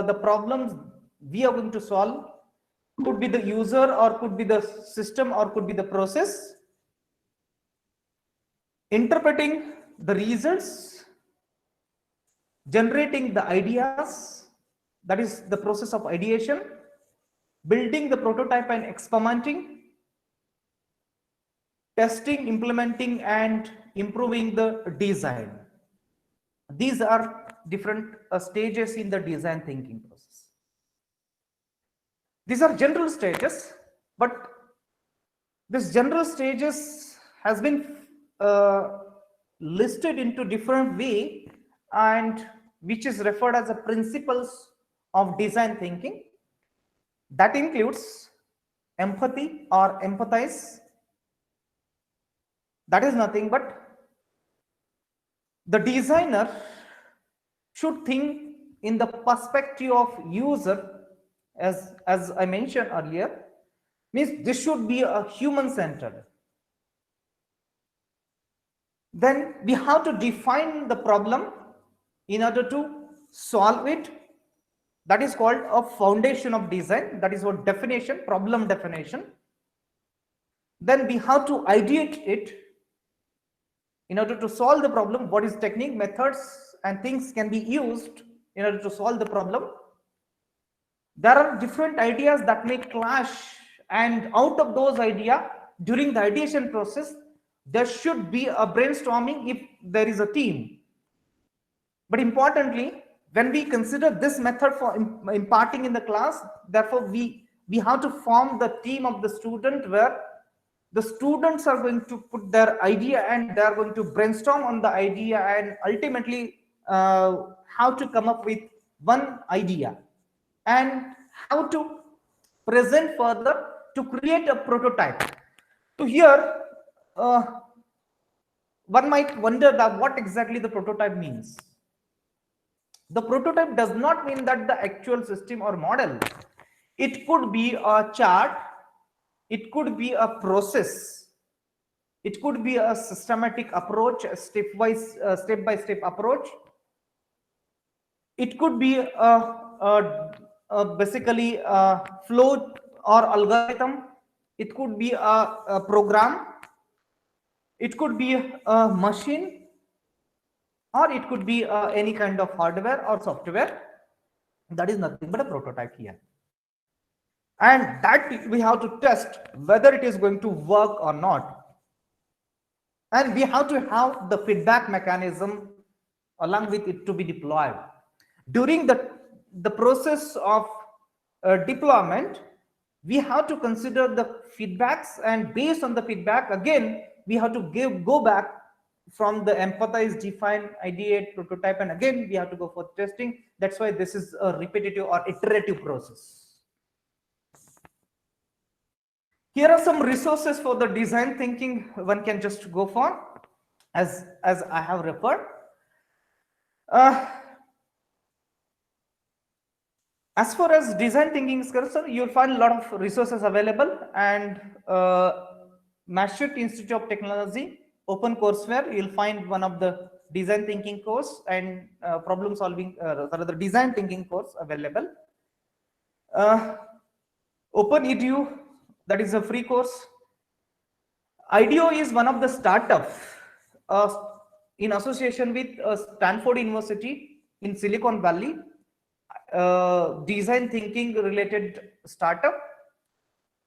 the problems we are going to solve, could be the user or could be the system or could be the process. Interpreting the results, generating the ideas, that is the process of ideation, building the prototype and experimenting, testing, implementing, and improving the design. These are different stages in the design thinking process. These are general stages, but this general stages has been listed into different way, and which is referred as the principles of design thinking. That includes empathy or empathize. That is nothing but the designer should think in the perspective of user, as I mentioned earlier, means this should be a human centered. Then we have to define the problem in order to solve it. That is called a foundation of design. That is what definition, problem definition. Then we have to ideate it in order to solve the problem. What is technique, methods, and things can be used in order to solve the problem. There are different ideas that may clash, and out of those ideas, during the ideation process, there should be a brainstorming if there is a team. But importantly, when we consider this method for imparting in the class, therefore we have to form the team of the student, where the students are going to put their idea and they are going to brainstorm on the idea and ultimately how to come up with one idea and how to present further to create a prototype. So here one might wonder that what exactly the prototype means. The prototype does not mean that the actual system or model. It could be a chart, it could be a process, it could be a systematic approach, a step-by-step approach. It could be basically a flow or algorithm. It could be a program. It could be a machine, or it could be any kind of hardware or software. That is nothing but a prototype here. And that we have to test whether it is going to work or not. And we have to have the feedback mechanism along with it to be deployed. During the process of deployment, we have to consider the feedbacks, and based on the feedback, again, we have to go back from the empathize, define, ideate, prototype, and again, we have to go for testing. That's why this is a repetitive or iterative process. Here are some resources for the design thinking one can just go for, as I have referred. As far as design thinking is concerned, you'll find a lot of resources available, and Maastricht Institute of Technology, open courseware, you'll find one of the design thinking course and problem solving, rather design thinking course available. OpenEDU, that is a free course. IDEO is one of the startup in association with Stanford University in Silicon Valley, design thinking related startup.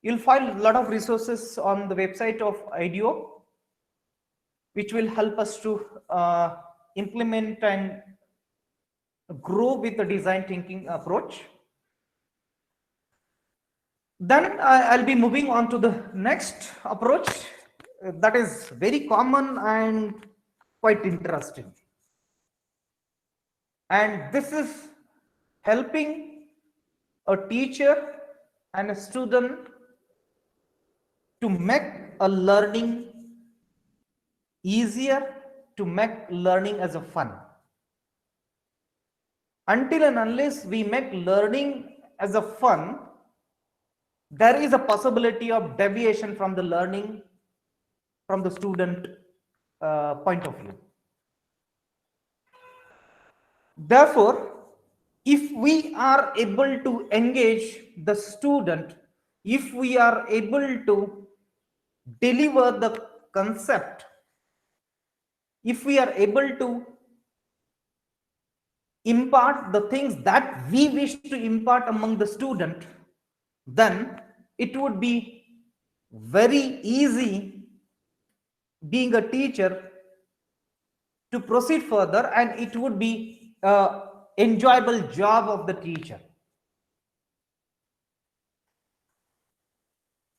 You'll find a lot of resources on the website of IDEO, which will help us to implement and grow with the design thinking approach. Then I'll be moving on to the next approach that is very common and quite interesting. And this is helping a teacher and a student to make a learning easier, to make learning as a fun. Until and unless we make learning as a fun, there is a possibility of deviation from the learning from the student point of view. Therefore, if we are able to engage the student, if we are able to deliver the concept, if we are able to impart the things that we wish to impart among the student, then it would be very easy being a teacher to proceed further, and it would be a enjoyable job of the teacher.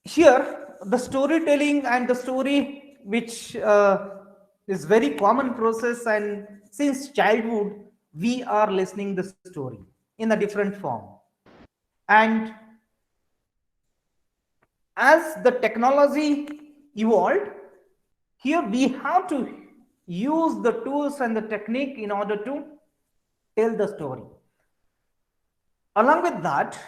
Here the storytelling and the story, which is very common process, and since childhood we are listening the story in a different form. And as the technology evolved, here we have to use the tools and the technique in order to tell the story. Along with that,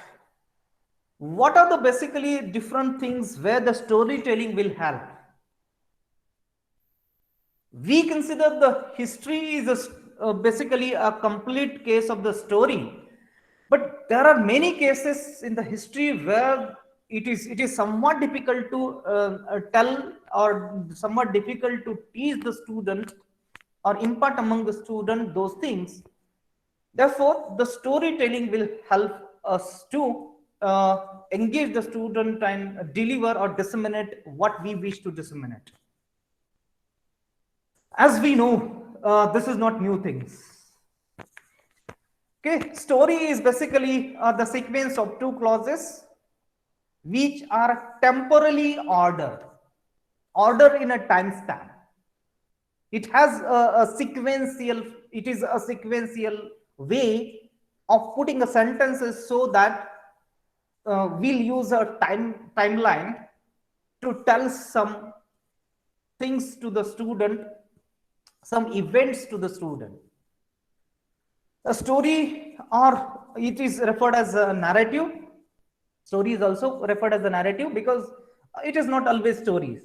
what are the basically different things where the storytelling will help? We consider the history is basically a complete case of the story, but there are many cases in the history where it is somewhat difficult to tell, or somewhat difficult to teach the student or impart among the student those things. Therefore, the storytelling will help us to engage the student and deliver or disseminate what we wish to disseminate. As we know, this is not new things. Okay, story is basically the sequence of two clauses which are temporally ordered in a time span. It has a sequential, it is a sequential way of putting a sentences so that we'll use a timeline to tell some things to the student, some events to the student. A story, or it is referred as a narrative. Story is also referred as a narrative because it is not always stories.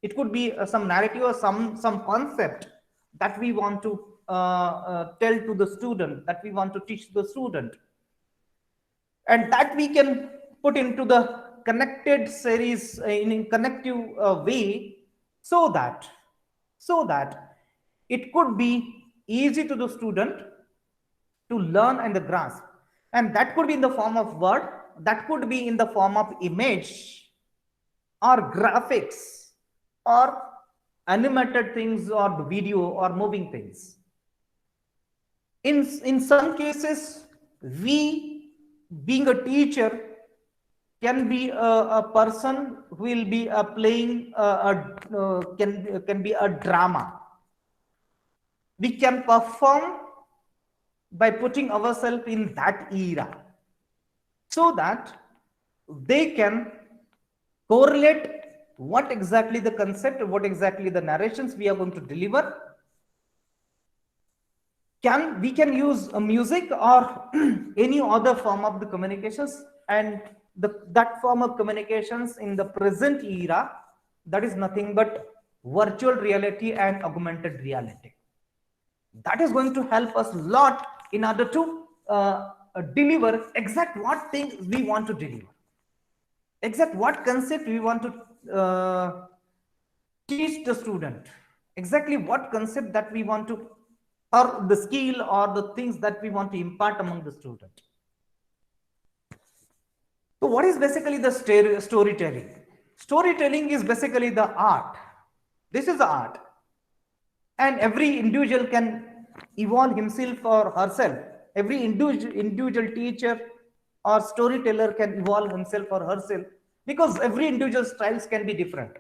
It could be some narrative or some concept that we want to tell to the student, that we want to teach the student, and that we can put into the connected series in connective way, so that it could be easy to the student to learn and grasp. And that could be in the form of word, that could be in the form of image or graphics or animated things or video or moving things. In some cases, we being a teacher can be a person who will be playing can be a drama. We can perform by putting ourselves in that era, so that they can correlate what exactly the concept, what exactly the narrations we are going to deliver. We can use a music or any other form of the communications, and that form of communications in the present era, that is nothing but virtual reality and augmented reality. That is going to help us a lot in order to deliver exact what things we want to deliver, exact what concept we want to teach the student, exactly what concept that we want to, or the skill or the things that we want to impart among the student. So what is basically the storytelling? Storytelling is basically the art. This is the art, and every individual can evolve himself or herself. Every individual teacher or storyteller can evolve himself or herself, because every individual styles can be different.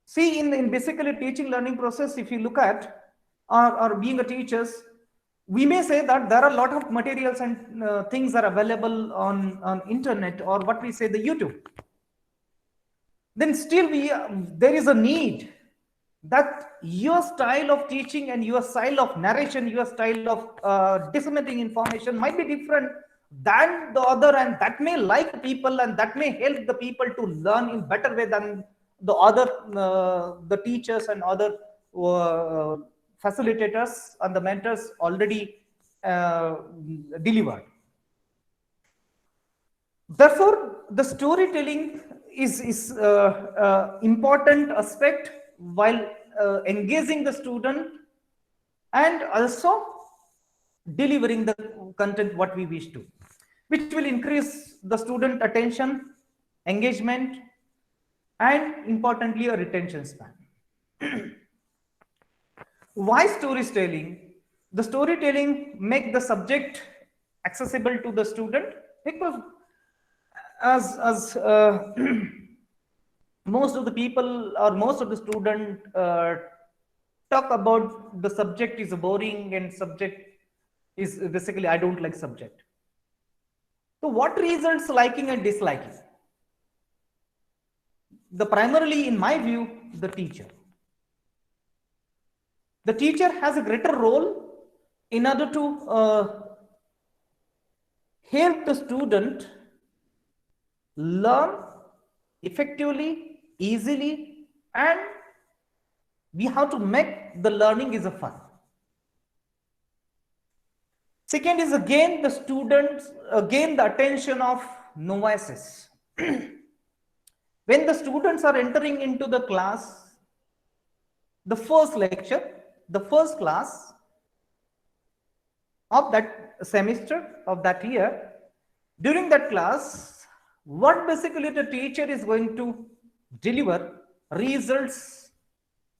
See, in basically teaching learning process, if you look at, or being a teachers, we may say that there are a lot of materials and things are available on internet, or what we say the YouTube. Then still there is a need that your style of teaching and your style of narration, your style of disseminating information might be different than the other, and that may like people, and that may help the people to learn in better way than the other the teachers and other facilitators and the mentors already delivered. Therefore, the storytelling is important aspect while engaging the student and also delivering the content what we wish to, which will increase the student attention, engagement, and importantly a retention span. Why storytelling? The storytelling make the subject accessible to the student, because as most of the people or most of the student talk about the subject is boring and subject is basically I don't like subject. So what results liking and disliking? The primarily in my view, the teacher. The teacher has a greater role in order to help the student learn effectively, easily, and we have to make the learning is a fun. Second is again the students, again the attention of novices. When the students are entering into the class, the first lecture, the first class of that semester, of that year, during that class, what basically the teacher is going to deliver results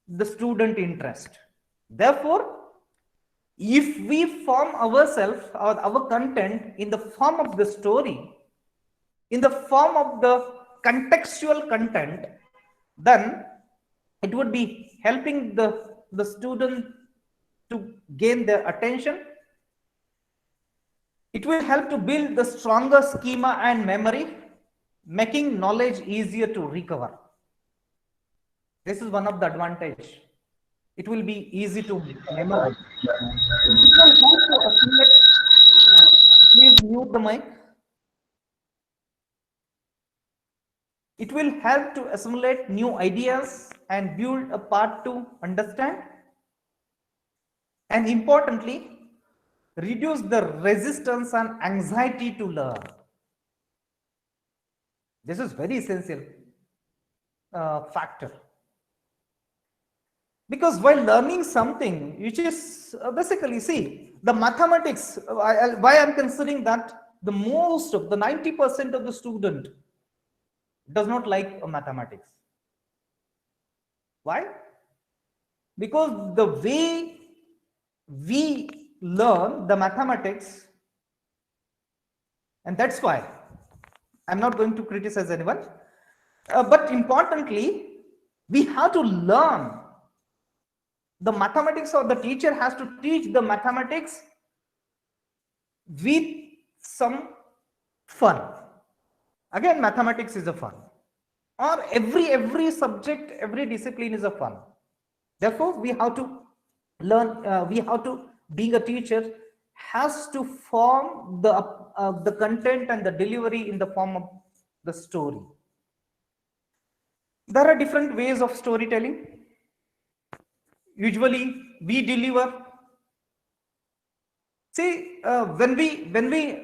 the student interest. Therefore, if we form ourselves or our content in the form of the story, in the form of the contextual content, then it would be helping the student to gain their attention. It will help to build the stronger schema and memory, making knowledge easier to recover. This is one of the advantage. It will be easy to memorize. It will help to assimilate. Please mute the mic. It will help to assimilate new ideas and build a path to understand. And importantly, reduce the resistance and anxiety to learn. This is very essential factor. Because while learning something, which is basically, see, the mathematics, why I'm considering that the most of the 90% of the student does not like mathematics. Why? Because the way we learn the mathematics, and that's why I'm not going to criticize anyone, but importantly, we have to learn the mathematics, or the teacher has to teach the mathematics with some fun. Again, mathematics is a fun, or every subject, every discipline is a fun. Therefore, we have to learn, we have to, being a teacher, has to form the content and the delivery in the form of the story. There are different ways of storytelling. Usually we deliver, see, when we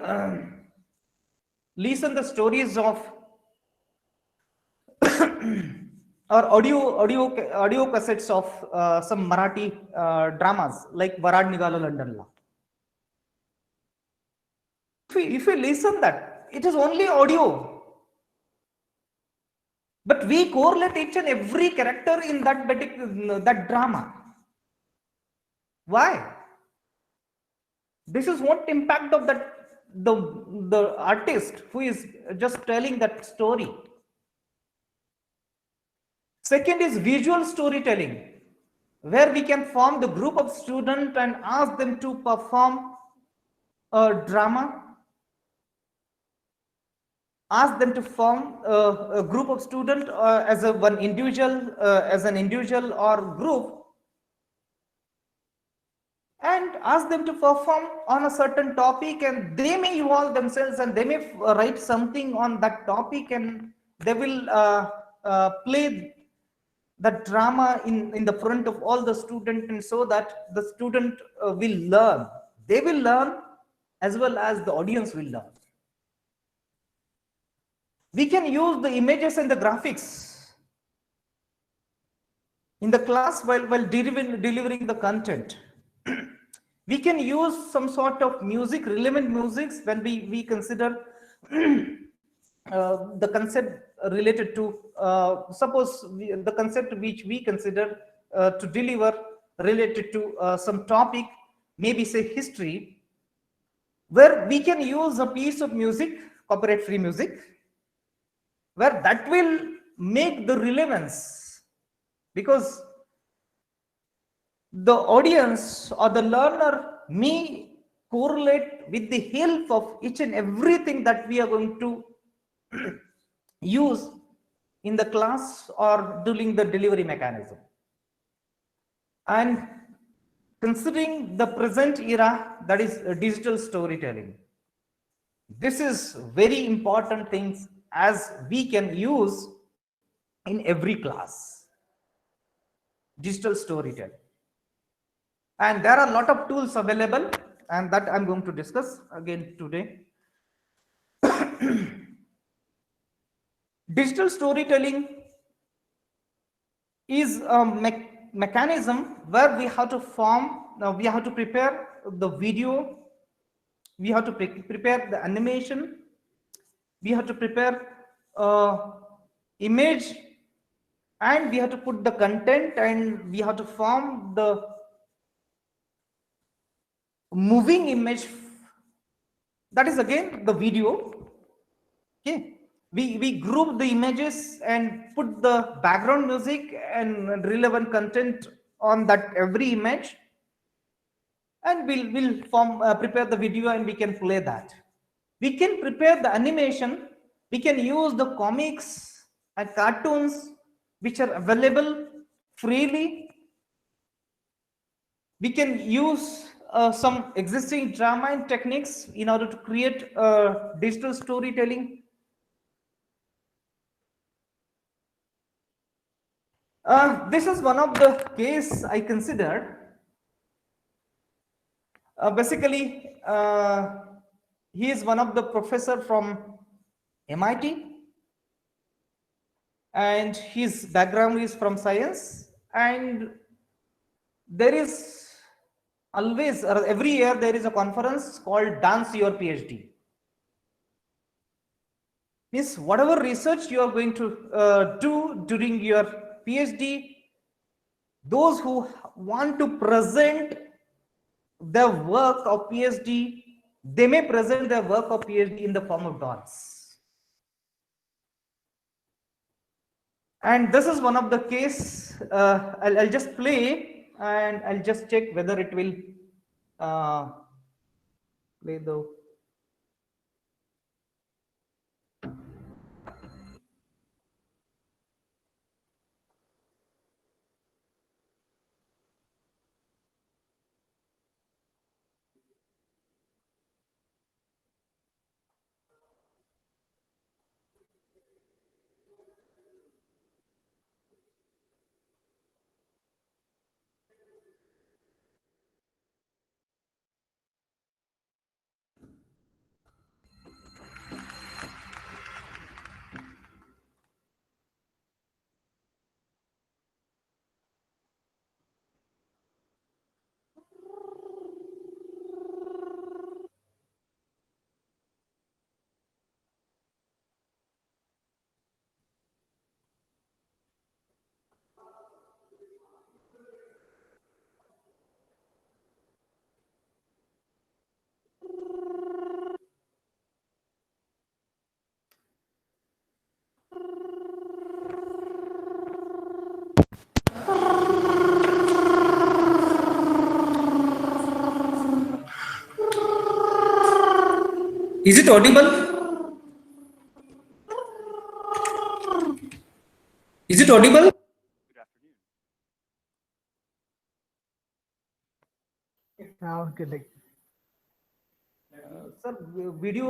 listen the stories of or audio cassettes of some Marathi dramas like Varad Nigala Londonla. If we listen that, it is only audio, but we correlate each and every character in that drama. Why? This is what impact of that the artist who is just telling that story. Second is visual storytelling, where we can form the group of students and ask them to perform a drama, ask them to form a group of students as an individual or group, and ask them to perform on a certain topic, and they may evolve themselves and they may write something on that topic, and they will play the drama in the front of all the students, and so that the student will learn They will learn as well as the audience will learn. We can use the images and the graphics in the class while delivering the content. We can use some sort of music, relevant musics, when we consider the concept related to, the concept which we consider to deliver related to some topic, maybe say history, where we can use a piece of music, copyright free music, where that will make the relevance, because the audience or the learner may correlate with the help of each and everything that we are going to use in the class or during the delivery mechanism. And considering the present era, that is digital storytelling, this is very important things as we can use in every class, digital storytelling. And there are a lot of tools available, and that I'm going to discuss again today. Digital storytelling is a mechanism where we have to we have to prepare the video, we have to prepare the animation, we have to prepare image, and we have to put the content, and we have to form the moving image, that is again the video. Okay, we group the images and put the background music and relevant content on that every image, and we'll prepare the video and we can play that. We can prepare the animation, we can use the comics and cartoons which are available freely. We can use some existing drama and techniques in order to create digital storytelling. This is one of the case I considered. Basically, he is one of the professor from MIT, and his background is from science, and there is always, every year there is a conference called Dance Your PhD. Means whatever research you are going to do during your PhD, those who want to present their work of PhD, they may present their work of PhD in the form of dance. And this is one of the case. I'll just play and I'll just check whether it will play the. Is it audible? Is it audible? Good afternoon. Okay. Sir, video,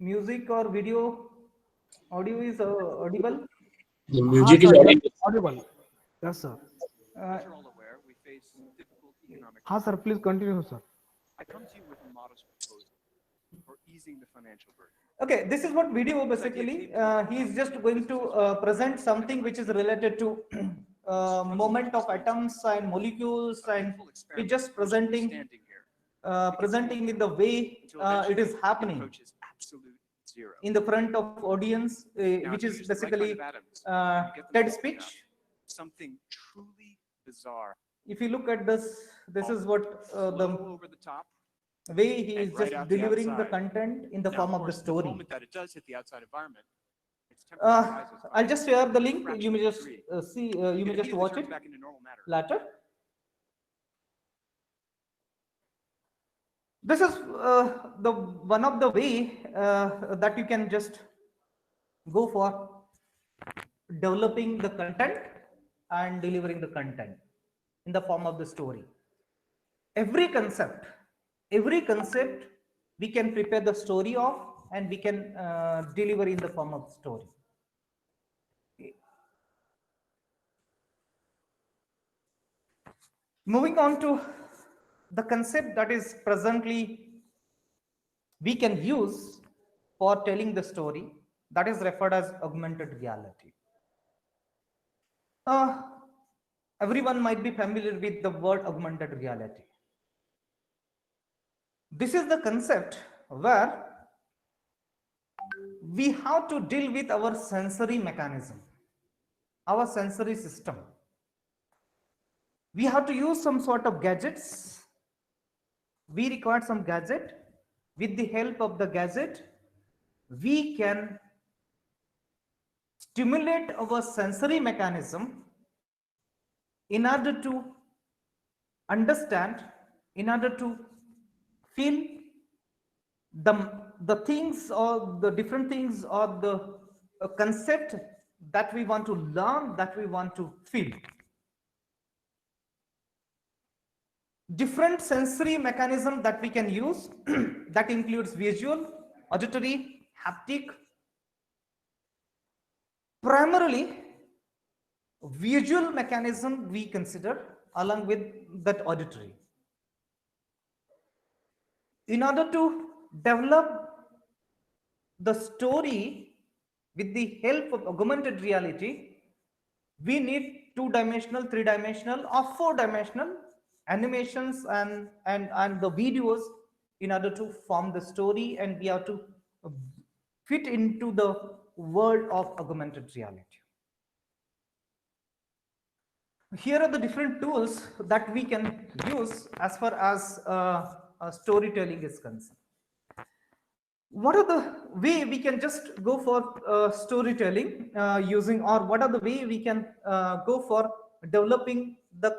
music or video, audio is audible? The music is audible. Audible. Yes, sir. As you're all aware, we face difficult economic हाँ sir, please continue sir. I come to you with a modest proposal for easing the financial burden. Okay, this is what video basically, he is just going to present something which is related to moment of atoms and molecules, and he's just presenting presenting in the way it is happening in the front of audience, which is basically TED speech. Something truly bizarre. If you look at this, this is what the Over the top way he is and just right out the delivering the outside. content in the Now, form of of the course, the story. moment that it does hit the outside environment, its temperature rises by I'll just share the a link. fraction You may of a just degree. see, you may It just immediately watch turns it back into normal matter. later. This is the one of the way that you can just go for developing the content and delivering the content in the form of the story. Every concept, every concept we can prepare the story of, and we can deliver in the form of story. Moving on to the concept that is presently we can use for telling the story, that is referred as augmented reality. Uh, Everyone might be familiar with the word augmented reality. This is the concept where we have to deal with our sensory mechanism, our sensory system. We have to use some sort of gadgets. We require some gadget. With the help of the gadget, we can stimulate our sensory mechanism in order to understand, in order to feel the the things or the different things or the concept that we want to learn, that we want to feel. Different sensory mechanism that we can use that includes visual, auditory, haptic. Primarily visual mechanism we consider along with that auditory. In order to develop the story with the help of augmented reality, we need two-dimensional, three-dimensional or four-dimensional animations and the videos in order to form the story, and we have to fit into the world of augmented reality. Here are the different tools that we can use as far as storytelling is concerned. What are the way we can just go for storytelling using, or what are the way we can go for developing the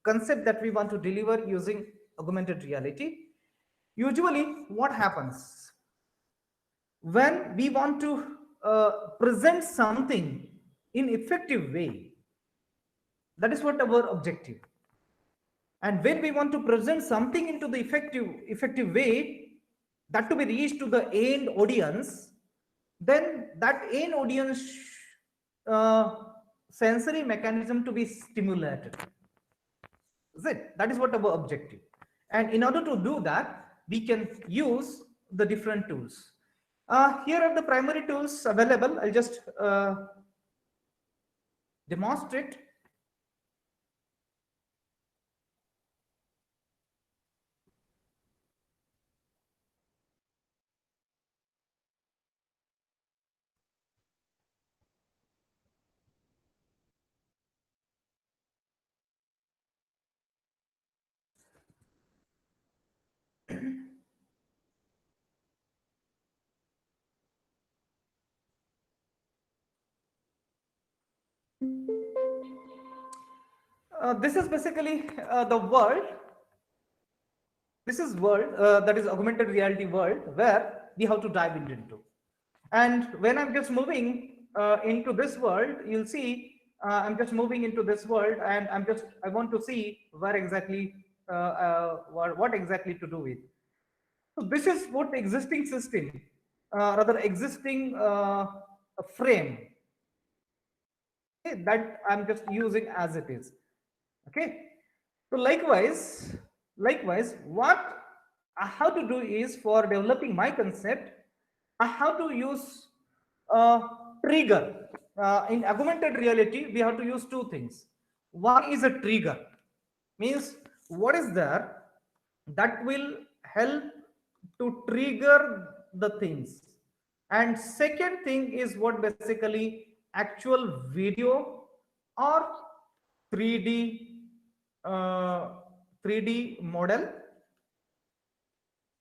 concept that we want to deliver using augmented reality? Usually what happens when we want to present something in effective way, that is what our objective. And when we want to present something into the effective way, that to be reached to the end audience, then that end audience uh, sensory mechanism to be stimulated. Is it? That is what our objective. And in order to do that, we can use the different tools. Here are the primary tools available. I'll just demonstrate. This is basically the world. This is world that is augmented reality world where we have to dive into. And when I'm just moving into this world, you'll see I'm just moving into this world, and I want to see where exactly what exactly to do with. So this is what existing system, rather existing frame, okay, that I'm just using as it is. Okay. So likewise, Likewise, what I have to do is for developing my concept, I have to use a trigger. In augmented reality, we have to use two things. One is a trigger, means what is there that will help to trigger the things. And second thing is what basically actual video or 3D uh, 3D model,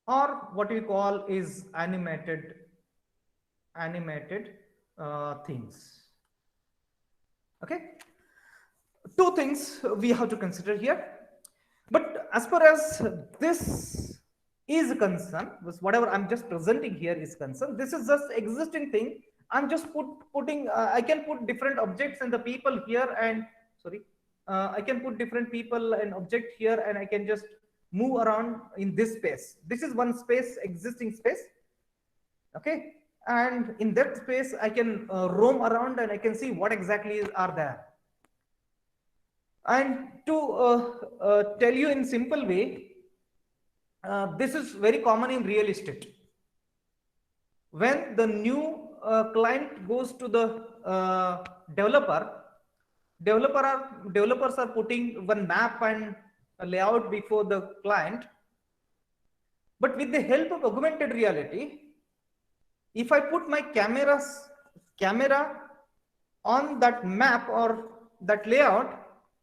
or what we call is animated things. Okay, two things we have to consider here. But as far as this is concerned, this whatever I'm just presenting here is concerned, this is just existing thing. I'm just putting I can put different objects and the people here, and sorry, I can put different people and object here, and I can just move around in this space. This is one space, existing space. Okay, and in that space I can roam around and I can see what exactly are there. And to tell you in simple way, this is very common in real estate. When the new client goes to the developer, developers are putting one map and a layout before the client. But with the help of augmented reality, if I put my camera on that map or that layout,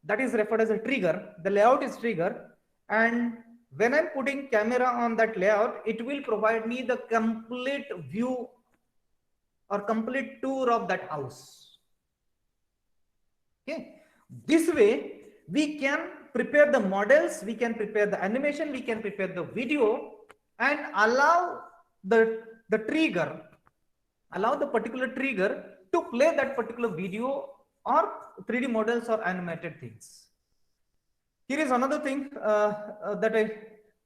that is referred as a trigger. The layout is trigger, and when I'm putting camera on that layout, it will provide me the complete view or complete tour of that house. Okay, this way we can prepare the models, we can prepare the animation, we can prepare the video, and allow the trigger, allow the particular trigger to play that particular video or 3D models or animated things. Here is another thing that I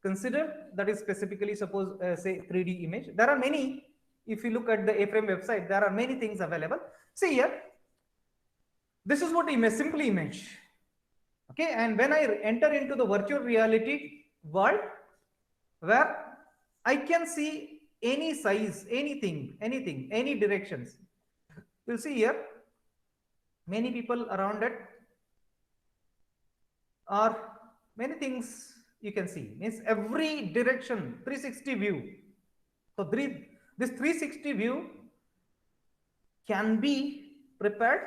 consider, that is specifically suppose say 3D image. There are many, if you look at the A-Frame website, there are many things available. See here, this is what image, simply image. Okay, and when I enter into the virtual reality world, where I can see any size, anything, any directions. You'll see here, many people around it, or many things you can see. Means every direction, 360 view. So this 360 view can be prepared.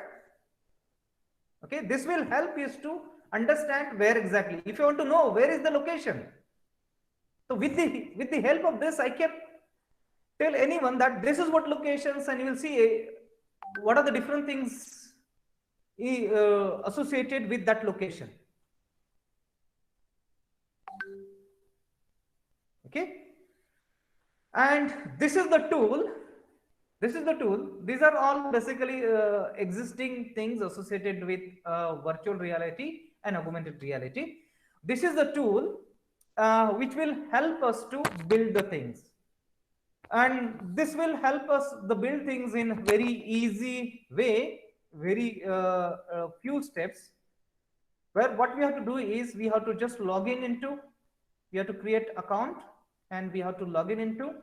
Okay, this will help you to understand where exactly. If you want to know where is the location, so with the help of this, I can tell anyone that this is what locations, and you will see what are the different things associated with that location. Okay, and this is the tool. These are all basically existing things associated with virtual reality and augmented reality. This is the tool which will help us to build the things, and this will help us the build things in very easy way, very few steps, where what we have to do is we have to just log in into, we have to create account, and we have to log in into.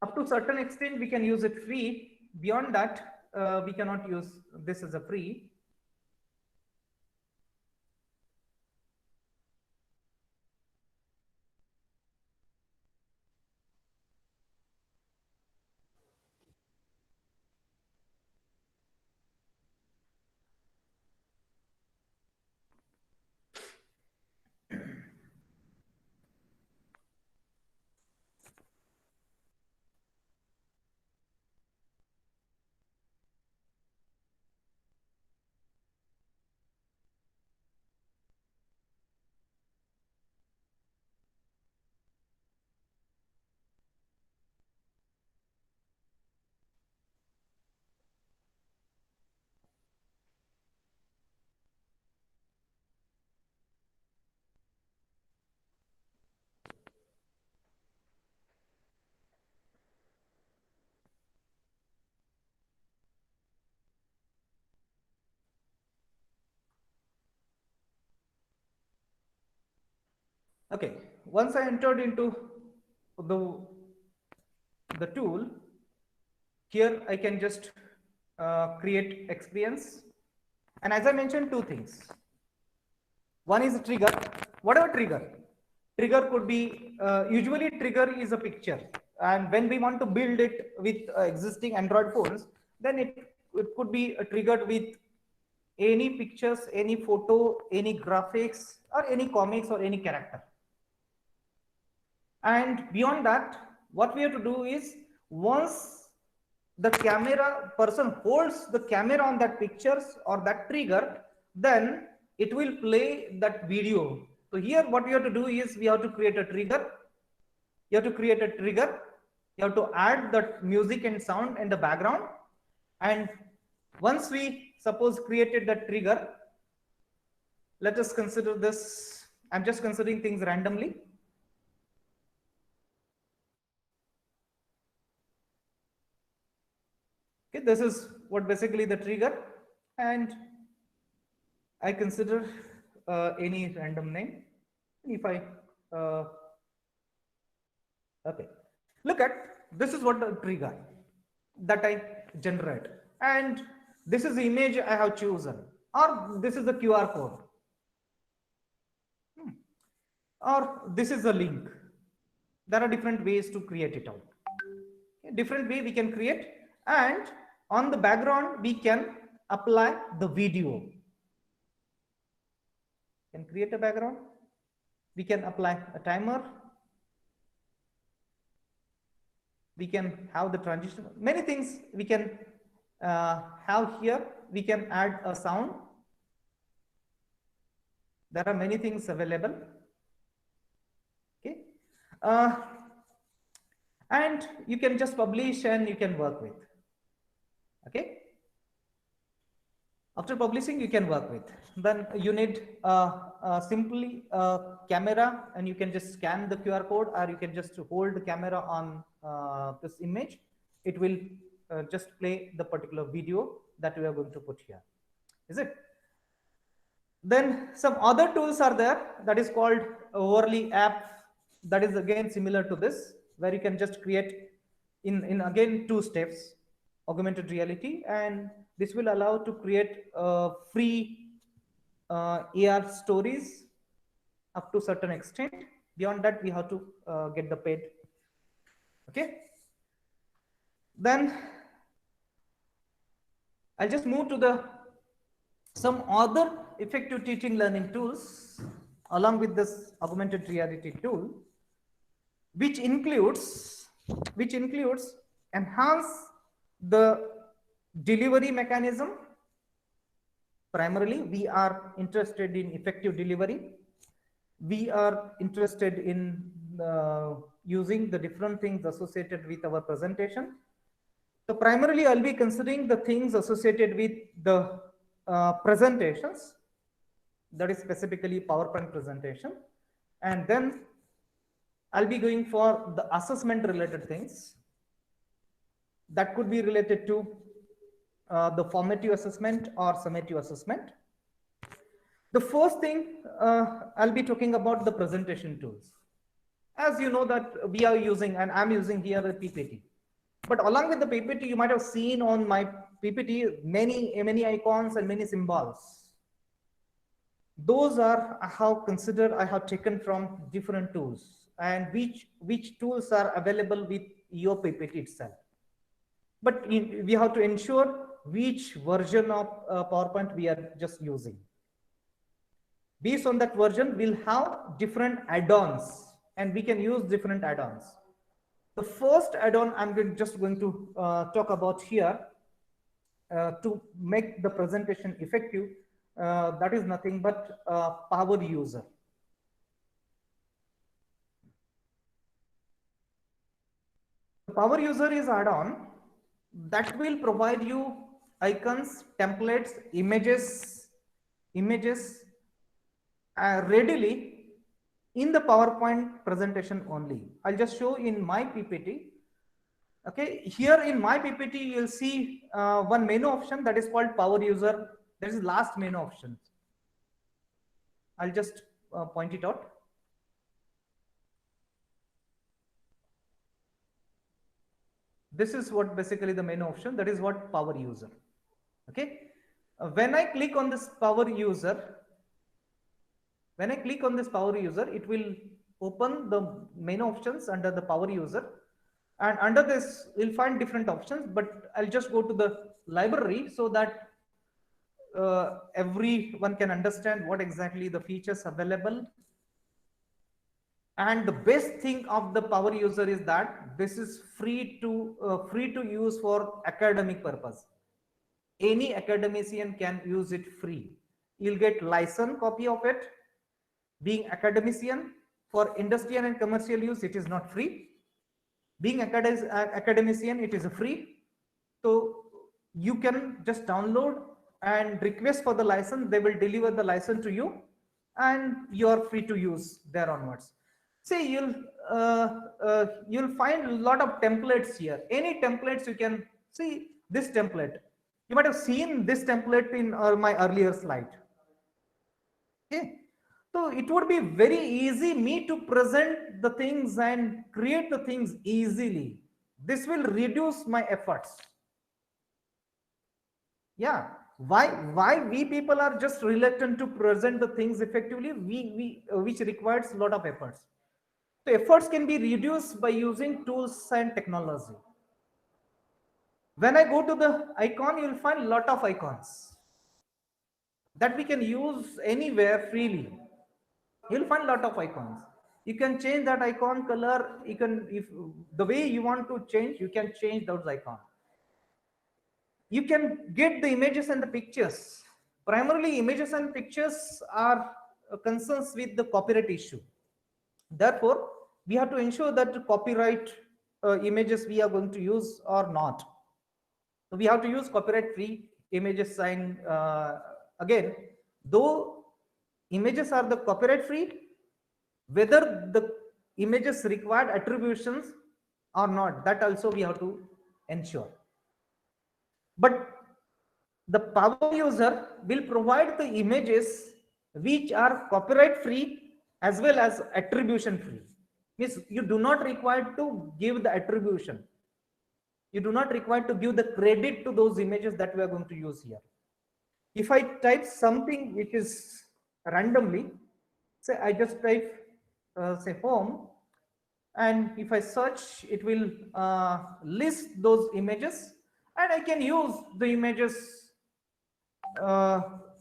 Up to certain extent we can use it free. Beyond that we cannot use this as a free. Okay, once I entered into the tool, here I can just create experience. And as I mentioned, two things. One is a trigger, whatever trigger. Trigger could be, usually trigger is a picture. And when we want to build it with existing Android phones, then it could be triggered with any pictures, any photo, any graphics, or any comics or any character. And beyond that, what we have to do is, once the camera person holds the camera on that pictures or that trigger, then it will play that video. So here what we have to do is, we have to create a trigger. You have to create a trigger. You have to add that music and sound in the background. And once we suppose created that trigger, let us consider this. I'm just considering things randomly. Okay, this is what basically the trigger, and I consider any random name. If I okay, look at this is what the trigger that I generate, and this is the image I have chosen, or this is the QR code, or this is the link. There are different ways to create it out. Different way we can create, and on the background we can apply the video. Can create a background. We can apply a timer. We can have the transition. Many things we can have here. We can add a sound. There are many things available. Okay. And you can just publish and you can work with. Okay. After publishing, you can work with. Then you need simply a camera, and you can just scan the QR code, or you can just hold the camera on this image. It will just play the particular video that we are going to put here. Is it? Then some other tools are there, that is called Overlay app. That is again similar to this, where you can just create in again 2 steps, augmented reality, and this will allow to create free AR stories up to certain extent. Beyond that, we have to get the paid. Okay. Then I'll just move to some other effective teaching learning tools along with this augmented reality tool, which includes enhance the delivery mechanism. Primarily, we are interested in effective delivery. We are interested in using the different things associated with our presentation. So primarily, I'll be considering the things associated with the presentations, that is specifically PowerPoint presentation. And then I'll be going for the assessment related things that could be related to the formative assessment or summative assessment. The first thing I'll be talking about the presentation tools. As you know that we are using, and I'm using here a PPT. But along with the PPT, you might have seen on my PPT many icons and many symbols. Those are I have taken from different tools, and which tools are available with your PPT itself. But we have to ensure which version of PowerPoint we are just using. Based on that version, we'll have different add-ons, and we can use different add-ons. The first add-on I'm just going to talk about here to make the presentation effective, that is nothing but Power User. The Power User is add-on that will provide you icons, templates, images readily in the PowerPoint presentation only. I'll just show in my PPT. Okay, here in my PPT, you'll see one menu option that is called Power User. That is last menu option. I'll just point it out. This is what basically the main option, that is what power user. Okay. When I click on this power user, it will open the main options under the power user, and under this you'll find different options, but I'll just go to the library so that everyone can understand what exactly the features available. And the best thing of the power user is that this is free to use for academic purpose. Any academician can use it free. You'll get license copy of it. Being academician, for industrial and commercial use, it is not free. Being academician, it is free. So you can just download and request for the license. They will deliver the license to you, and you are free to use there onwards. See, you'll find a lot of templates here. Any templates you can see. This template, you might have seen this template in my earlier slide. Okay, so it would be very easy me to present the things and create the things easily. This will reduce my efforts. Yeah, why we people are just reluctant to present the things effectively, which requires a lot of efforts. So efforts can be reduced by using tools and technology. When I go to the icon, you will find a lot of icons that we can use anywhere freely. You'll find a lot of icons. You can change that icon color. You can, if the way you want to change, you can change those icons. You can get the images and the pictures. Primarily, images and pictures are concerns with the copyright issue. Therefore, we have to ensure that the copyright images we are going to use or not. So we have to use copyright-free images, and again, though images are the copyright-free, whether the images required attributions or not, that also we have to ensure. But the power user will provide the images which are copyright-free as well as attribution-free. Means you do not require to give the attribution. You do not require to give the credit to those images that we are going to use here. If I type something which is randomly, say I just type say home, and if I search, it will list those images, and I can use the images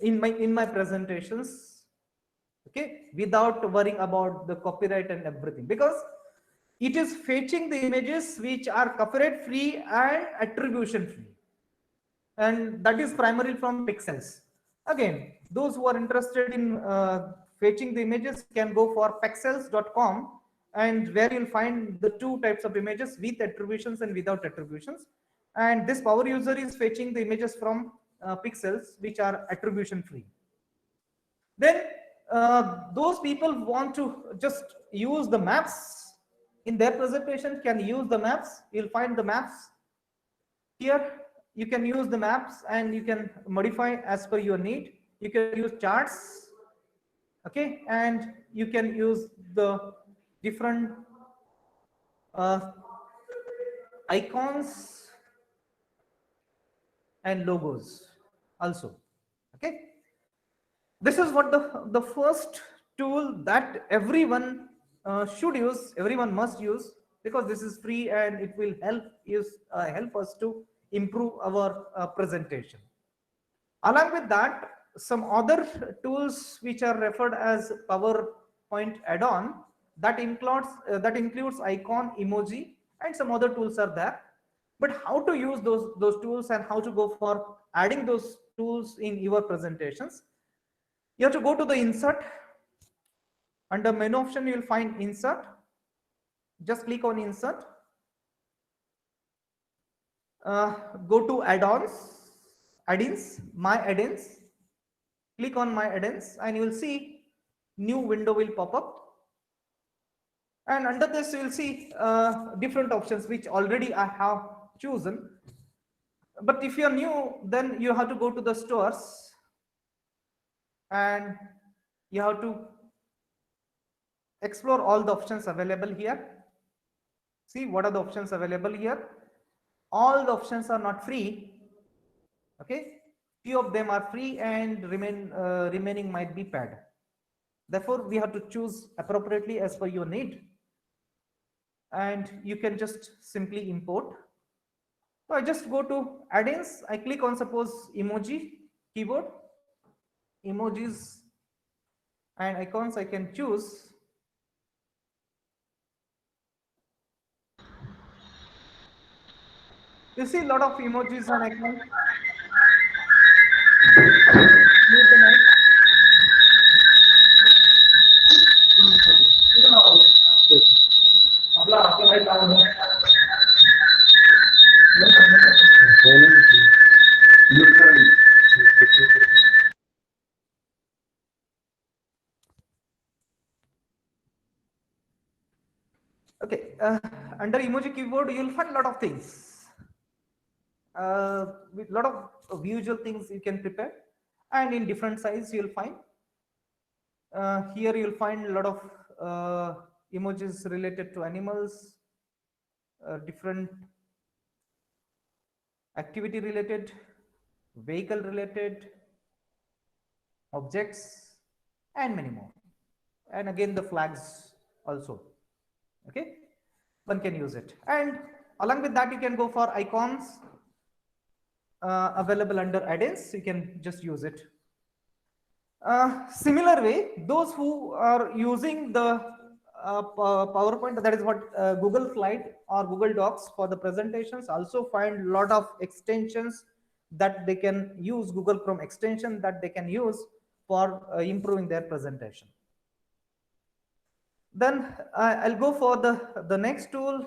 in my presentations, okay, without worrying about the copyright and everything, because it is fetching the images which are copyright free and attribution free, and that is primarily from Pexels. Again, those who are interested in fetching the images can go for pexels.com, and where you'll find the two types of images, with attributions and without attributions. And this power user is fetching the images from Pexels, which are attribution free. Then those people want to just use the maps in their presentation, can use the maps. You'll find the maps here. You can use the maps and you can modify as per your need. You can use charts, okay, and you can use the different icons and logos also, okay. This is what the first tool that everyone should use, everyone must use, because this is free and it will help us to improve our presentation. Along with that, some other tools which are referred as PowerPoint add-on, that includes icon, emoji, and some other tools are there. But how to use those tools and how to go for adding those tools in your presentations? You have to go to the insert. Under menu option, you will find insert. Just click on insert. Go to add-ins, my add-ins. Click on my add-ins and you will see new window will pop up. And under this, you will see different options which already I have chosen. But if you are new, then you have to go to the stores and you have to explore all the options available here. See what are the options available here. all the options are not free. Okay, few of them are free and remaining might be paid. Therefore, we have to choose appropriately as per your need, and you can just simply import. So I just go to add-ins. I click on suppose emoji keyboard, emojis and icons. I can choose. You see a lot of emojis and icons. Mute the mic. Okay, under emoji keyboard, you'll find a lot of things. With a lot of visual things you can prepare, and in different size you'll find. Here you'll find a lot of emojis related to animals, different activity related, vehicle related, objects, and many more. And again the flags also. Okay, one can use it, and along with that you can go for icons available under add-ins. You can just use it. Similar way, those who are using the PowerPoint, that is what Google Slide or Google Docs for the presentations, also find a lot of extensions that they can use, Google Chrome extension that they can use for improving their presentation. Then I'll go for the next tool,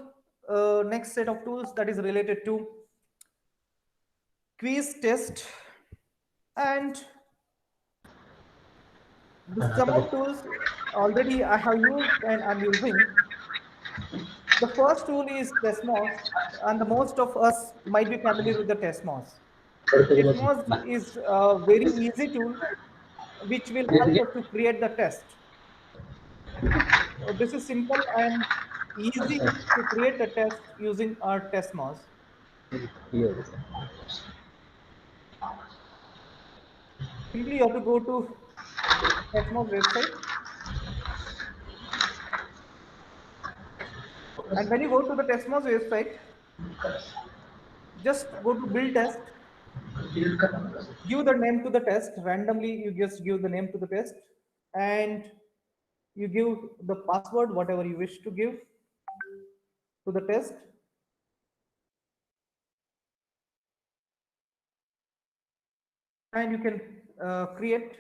next set of tools that is related to quiz test, and some of tools already I have used and I'm using. The first tool is Testmos, and the most of us might be familiar with the Testmos. Testmos is a very easy tool which will help us to create the test. So this is simple and easy to create a test using our Testmos. Simply you have to go to Testmos website, and when you go to the Testmos website, just go to build test, give the name to the test. Randomly you just give the name to the test, and you give the password whatever you wish to give to the test, and you can create.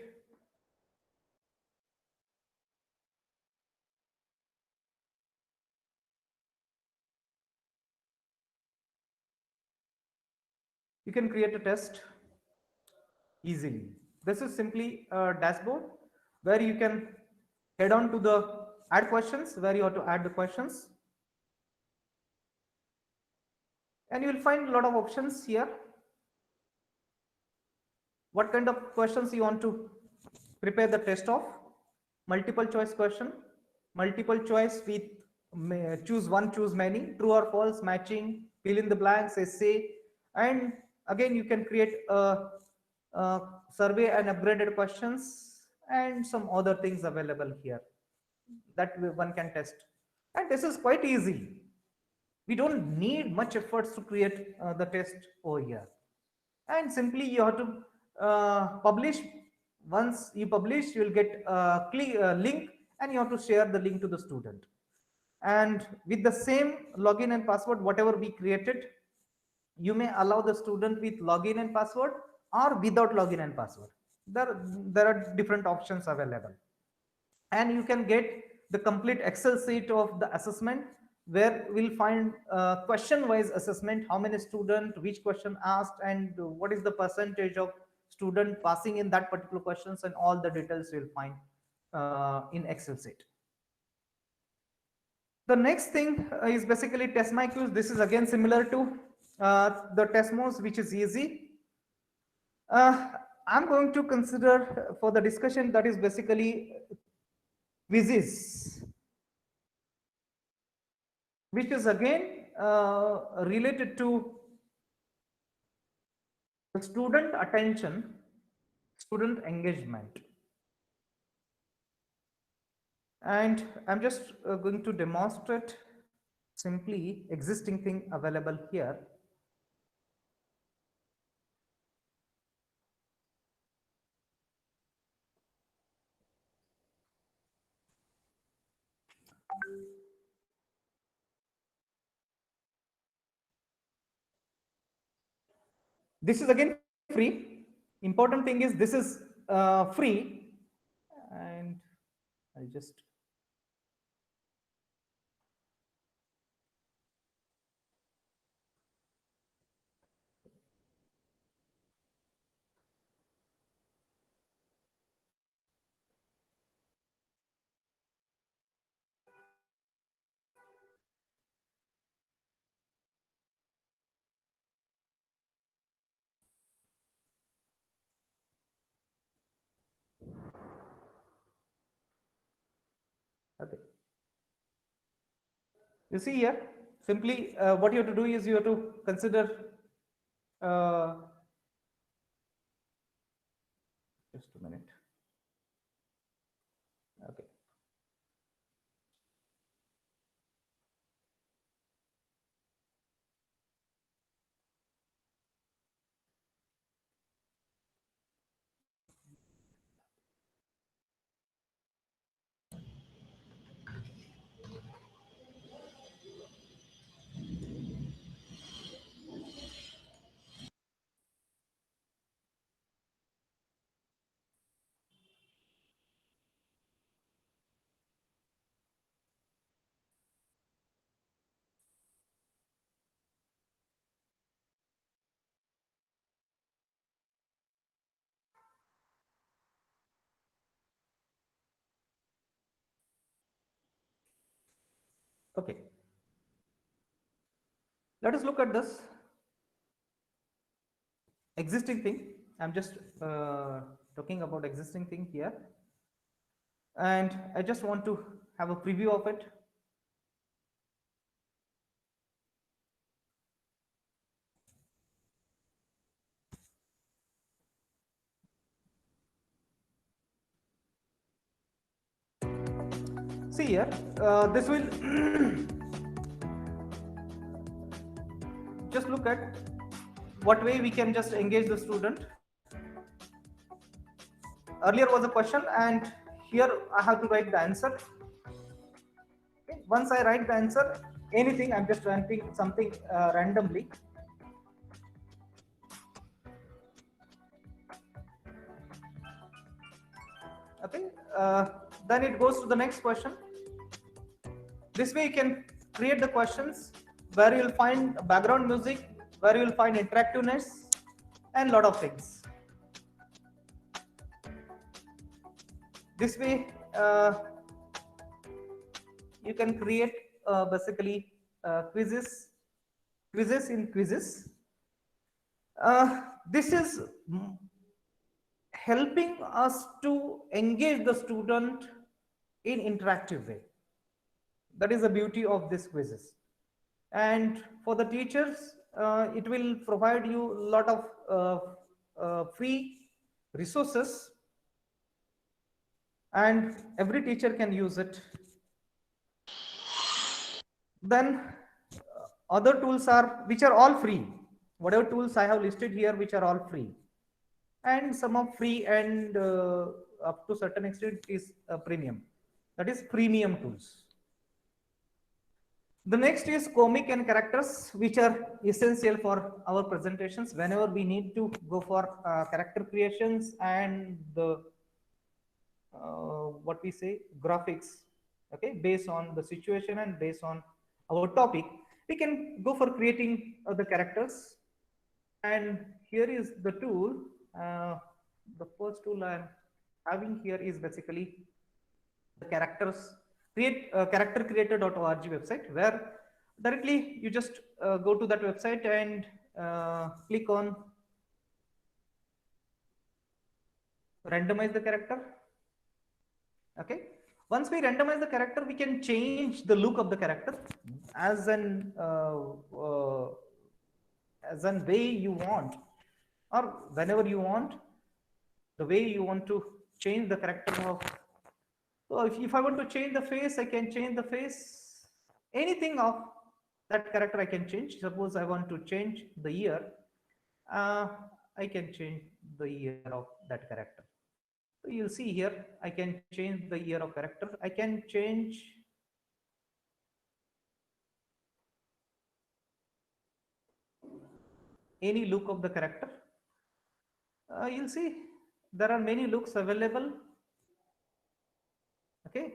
You can create a test easily. This is simply a dashboard where you can head on to the add questions, where you have to add the questions, and you will find a lot of options here. What kind of questions you want to prepare the test of? Multiple choice question, multiple choice with choose one, choose many, true or false, matching, fill in the blanks, essay, and again you can create a survey and upgraded questions and some other things available here that one can test. And this is quite easy. We don't need much efforts to create the test over here. And simply you have to publish. Once you publish, you will get a link, and you have to share the link to the student. And with the same login and password, whatever we created, you may allow the student with login and password or without login and password. There are different options available, and you can get the complete Excel sheet of the assessment, where we'll find question wise assessment, how many student, which question asked, and what is the percentage of student passing in that particular questions, and all the details you'll find in Excel sheet. The next thing is basically TestMyQuiz. This is again similar to the Testmos, which is easy. I'm going to consider for the discussion that is basically Quizzes, which is again related to the student attention, student engagement. And I'm just going to demonstrate simply existing thing available here. This is again free. Important thing is this is free, and I'll just okay. You see here, simply what you have to do is you have to consider uh, just a minute. Okay. Okay. Let us look at this existing thing. I'm just talking about existing thing here, and I just want to have a preview of it. See here, this will just look at what way we can just engage the student. Earlier was a question, and here I have to write the answer. Okay. Once I write the answer, anything, I'm just writing something randomly. Okay, then it goes to the next question. This way you can create the questions where you will find background music, where you will find interactiveness, and lot of things. This way you can create basically quizzes in quizzes. This is helping us to engage the student in interactive way. That is the beauty of these quizzes. And for the teachers, it will provide you a lot of free resources, and every teacher can use it. Then other tools are, which are all free. Whatever tools I have listed here, which are all free, and some are free, and up to certain extent is premium. That is premium tools. The next is comic and characters, which are essential for our presentations whenever we need to go for character creations and the what we say graphics. Okay, based on the situation and based on our topic, we can go for creating the characters. And here is the tool. The first tool I'm having here is basically the characters create character creator.org website, where directly you just go to that website and click on randomize the character. Okay, once we randomize the character, we can change the look of the character as an way you want, or whenever you want, the way you want to change the character of. So if I want to change the face, I can change the face. Anything of that character I can change. Suppose I want to change the year, uh, I can change the year of that character. So you'll see here, I can change the year of character. I can change any look of the character. You'll see there are many looks available. Okay,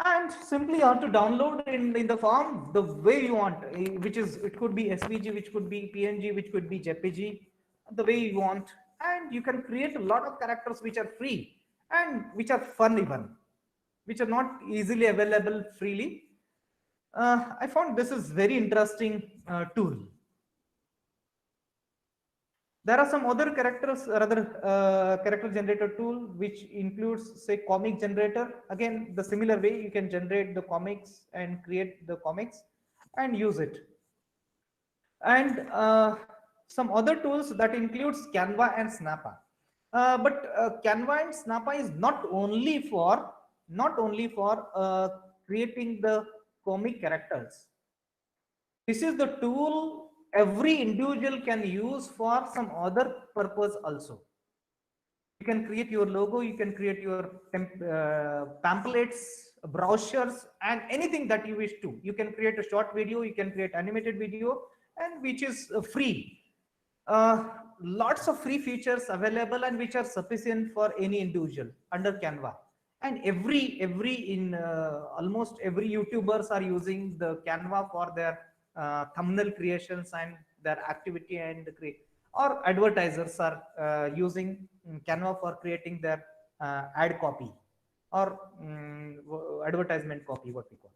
and simply you have to download in the form the way you want, which is, it could be svg, which could be png, which could be jpg, the way you want. And you can create a lot of characters which are free and which are fun even, which are not easily available freely. I found this is very interesting tool. There are some other characters, rather character generator tool, which includes, say, comic generator. Again, the similar way you can generate the comics and create the comics and use it. And some other tools that includes Canva and Snappa. But Canva and Snappa is not only for creating the comic characters. This is the tool every individual can use for some other purpose also. You can create your logo, you can create your pamphlets, brochures, and anything that you wish to. You can create a short video, you can create animated video, and which is free. Lots of free features available and which are sufficient for any individual under Canva. And almost every YouTubers are using the Canva for their thumbnail creations and their activity and create, or advertisers are using Canva for creating their ad copy or advertisement copy, what we call.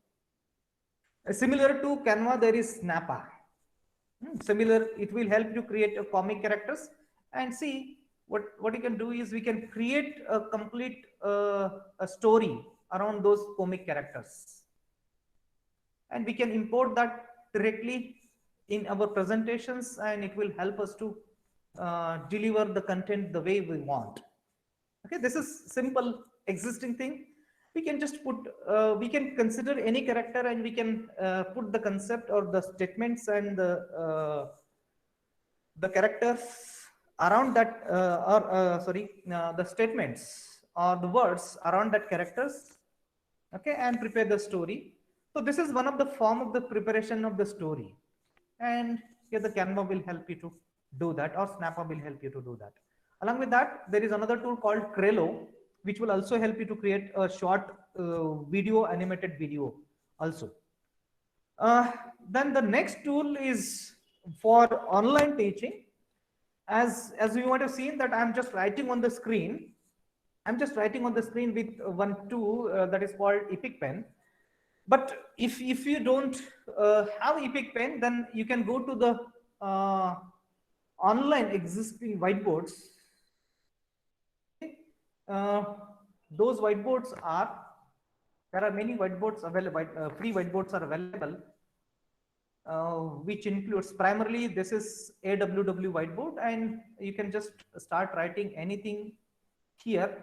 Similar to Canva, there is Snappa. Similar, it will help you create a comic characters. And see, what you can do is we can create a complete a story around those comic characters, and we can import that directly in our presentations, and it will help us to deliver the content the way we want. Okay, this is simple existing thing. We can just put, we can consider any character and we can put the concept or the statements and the characters around that, the statements or the words around that characters. Okay, and prepare the story. So this is one of the form of the preparation of the story. And here the Canva will help you to do that, or Snappa will help you to do that. Along with that, there is another tool called Trello, which will also help you to create a short video, animated video also. Then the next tool is for online teaching. As you might have seen that I'm just writing on the screen. I'm just writing on the screen with one tool that is called Epic Pen. But if you don't have Epic Pen, then you can go to the online existing whiteboards. Those whiteboards are, there are many whiteboards available, free whiteboards are available, which includes primarily this is AWW whiteboard, and you can just start writing anything here,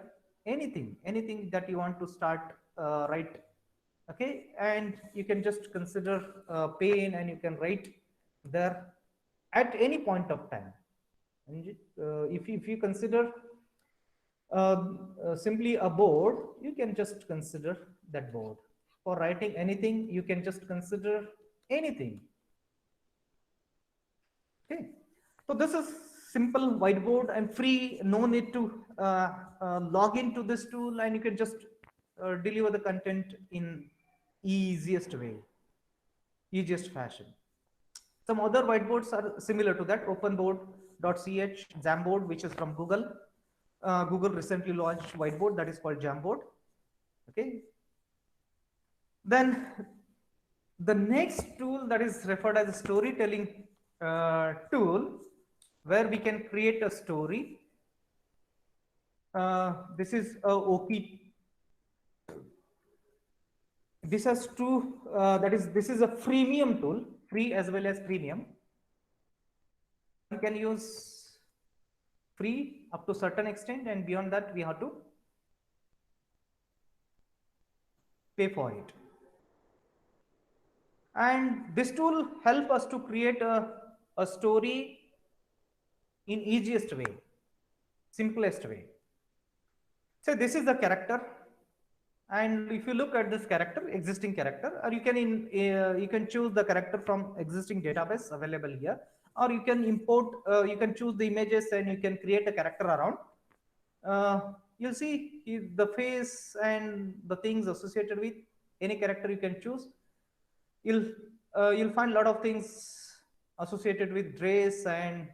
anything that you want to start write. Okay, and you can just consider pen and you can write there at any point of time. And if you consider simply a board, you can just consider that board. For writing anything, you can just consider anything. Okay, so this is simple whiteboard and free, no need to log into this tool, and you can just deliver the content in easiest way, easiest fashion. Some other whiteboards are similar to that, openboard.ch, Jamboard, which is from Google. Google recently launched whiteboard that is called Jamboard. Okay. Then the next tool that is referred as a storytelling tool, where we can create a story. This is a Oki. This has two, this is a freemium tool, free as well as premium. You can use free up to certain extent, and beyond that we have to pay for it. And this tool help us to create a story in easiest way, simplest way. So this is the character, and if you look at this character, existing character, or you can choose the character from existing database available here, or you can import, you can choose the images and you can create a character around. You'll see the face and the things associated with any character you can choose. You'll find a lot of things associated with dress and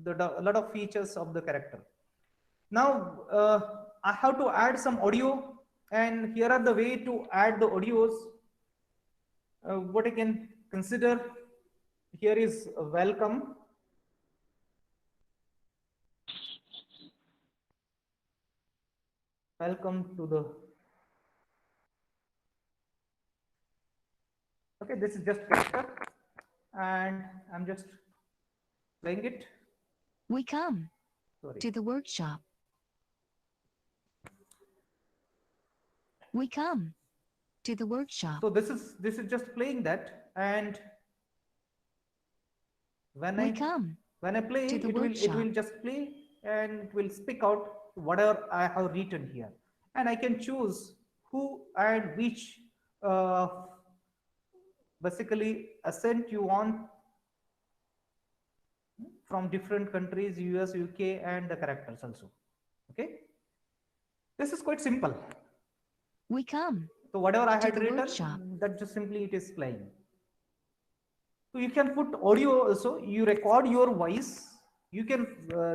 a lot of features of the character. Now I have to add some audio, and here are the way to add the audios. What I can consider here is welcome. Welcome to the, okay, this is just character, and I'm just playing it. We come Sorry. to the workshop. We come to the workshop. So this is just playing that, and when We come I play, to the it will workshop. just play and it will speak out whatever I have written here, and I can choose who and which basically accent you want from different countries, US, UK, and the characters also. Okay, this is quite simple. We come So whatever I to had the written, workshop. that just simply it is playing. So you can put audio also. You record your voice. You can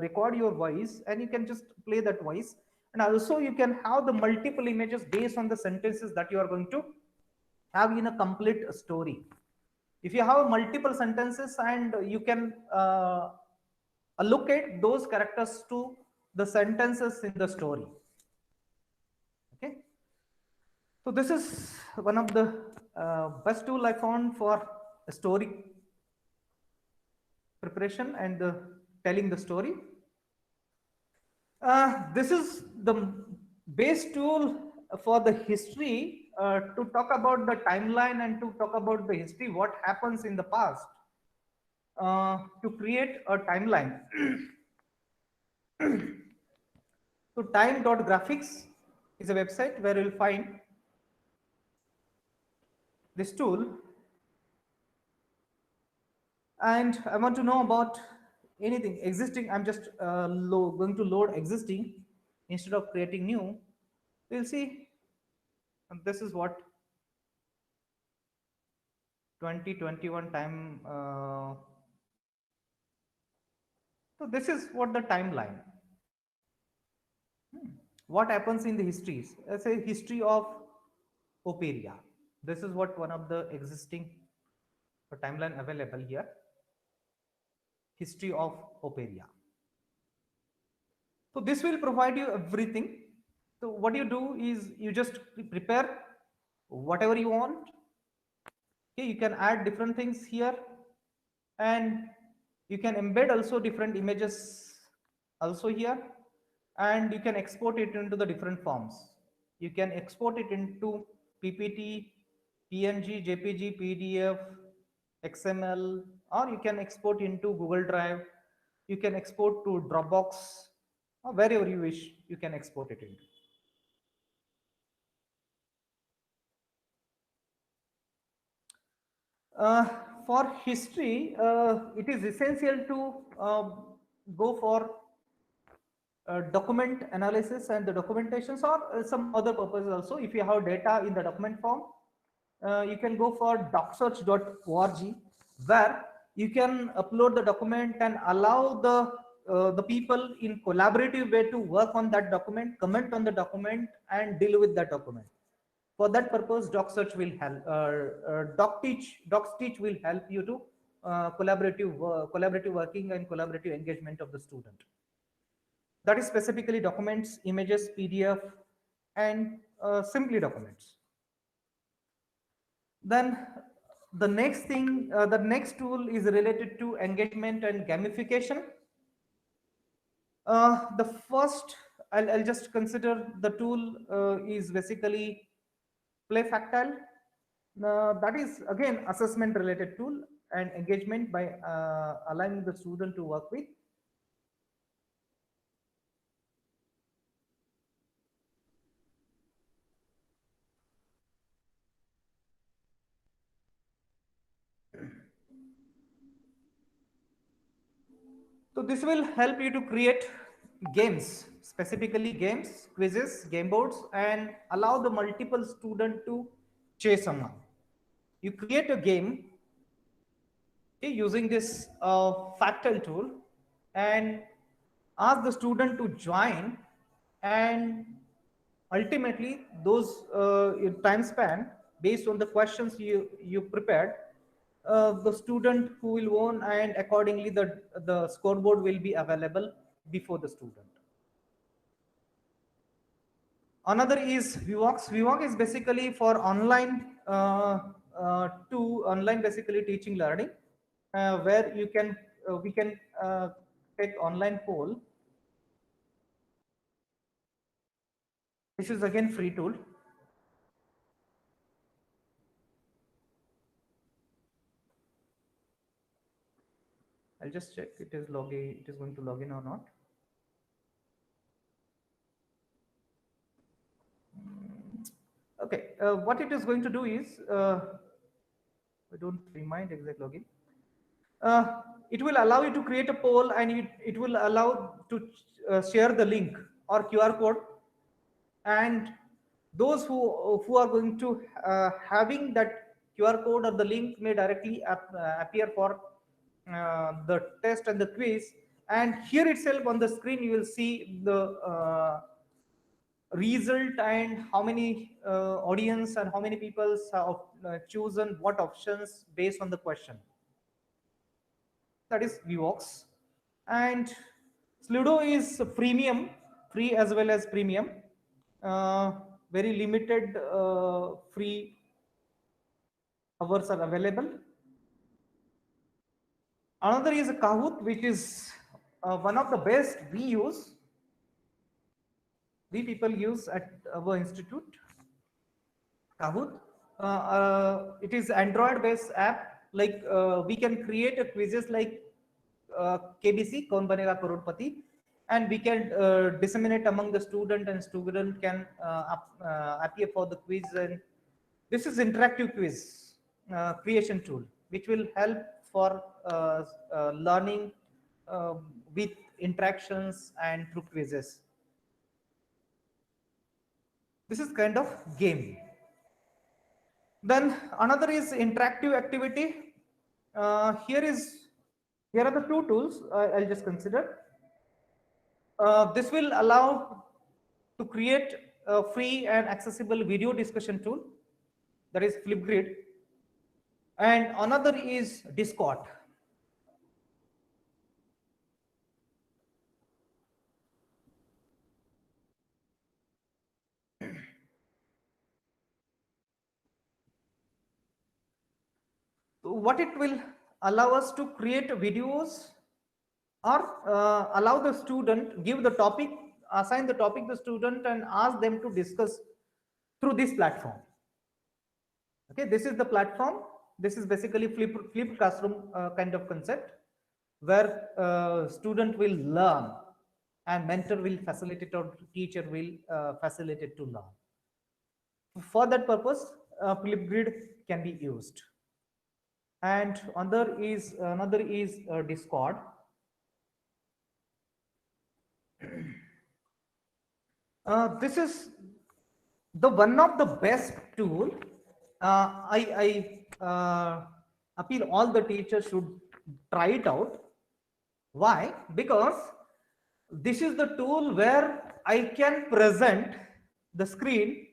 record your voice, and you can just play that voice. And also you can have the multiple images based on the sentences that you are going to have in a complete story. If you have multiple sentences, and you can allocate those characters to the sentences in the story. Okay. So this is one of the best tool I found for story preparation and telling the story. This is the base tool for the history, to talk about the timeline and to talk about the history, what happens in the past, to create a timeline. So time.graphics is a website where you'll find this tool, and I want to know about anything existing. I'm just going to load existing instead of creating new. We'll see. And this is what 2021 time. So this is what the timeline. What happens in the histories? Let's say history of Operia. This is what one of the existing timeline available here. History of Operia. So this will provide you everything. So what you do is you just prepare whatever you want. Okay, you can add different things here, and you can embed also different images also here, and you can export it into the different forms. You can export it into PPT, PNG, JPG, PDF, XML, or you can export into Google Drive. You can export to Dropbox, or wherever you wish, you can export it into. For history, it is essential to go for document analysis and the documentations, or some other purposes also. If you have data in the document form, you can go for docsearch.org, where you can upload the document and allow the people in collaborative way to work on that document, comment on the document, and deal with that document. For that purpose, DocSearch will help. DocSteach will help you to collaborative working and collaborative engagement of the student. That is specifically documents, images, PDF, and simply documents. Then the next thing, the next tool is related to engagement and gamification. The first, I'll just consider the tool is basically Play Factile. That is again assessment related tool and engagement by allowing the student to work with. So this will help you to create games, specifically games, quizzes, game boards, and allow the multiple student to chase someone. You create a game, okay, using this Factile tool, and ask the student to join, and ultimately those in time span based on the questions you prepared, the student who will won, and accordingly the scoreboard will be available before the student. Another is Vivox. Vivox is basically for online to online basically teaching learning, where you can we can take online poll. This is again free tool. I'll just check it is logging. It is going to log in or not. Okay, what it is going to do is, I don't remind exact login. It will allow you to create a poll, and it will allow to share the link or QR code, and those who are going to having that QR code or the link may directly appear for the test and the quiz. And here itself on the screen you will see the result and how many audience and how many people have chosen what options based on the question. That is Vivox. And Slido is freemium, free as well as premium. Very limited free hours are available. Another is Kahoot, which is one of the best we people use at our institute. Kahoot. It is Android based app. Like we can create a quizzes like KBC, Kaun Banega Crorepati, and we can disseminate among the student, and student can appear for the quiz. And this is interactive quiz creation tool, which will help for learning with interactions and through quizzes. This is kind of game. Then another is interactive activity. Here are the two tools I'll just consider. This will allow to create a free and accessible video discussion tool, that is Flipgrid, and another is Discord. What it will allow us to create videos, or allow the student, give the topic, assign the topic to the student, and ask them to discuss through this platform. Okay, this is the platform. This is basically flipped classroom kind of concept, where student will learn and mentor will facilitate, or teacher will facilitate to learn. For that purpose, Flipgrid can be used. And another is Discord. This is the one of the best tool. I appeal all the teachers should try it out. Why? Because this is the tool where I can present the screen,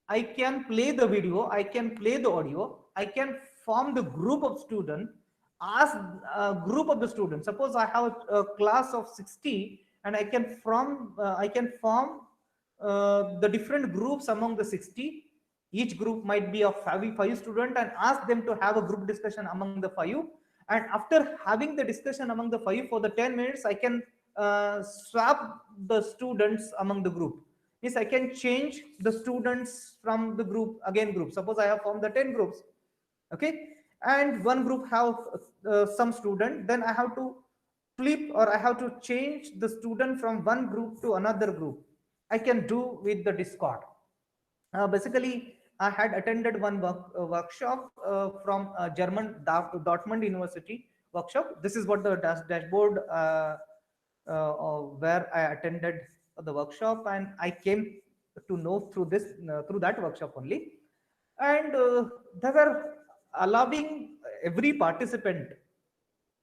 I can play the video, I can play the audio, I can form the group of students, ask a group of the students. Suppose I have a class of 60, and I can form the different groups among the 60. Each group might be of five students, and ask them to have a group discussion among the 5. And after having the discussion among the 5 for the 10 minutes, I can swap the students among the group. Means I can change the students from the group, again group. Suppose I have formed the 10 groups, okay, and one group have some student, then I have to flip or I have to change the student from one group to another group. I can do with the Discord. Basically, I had attended one workshop from German Dortmund University workshop. This is what the dashboard where I attended the workshop, and I came to know through this through that workshop only. And they were allowing every participant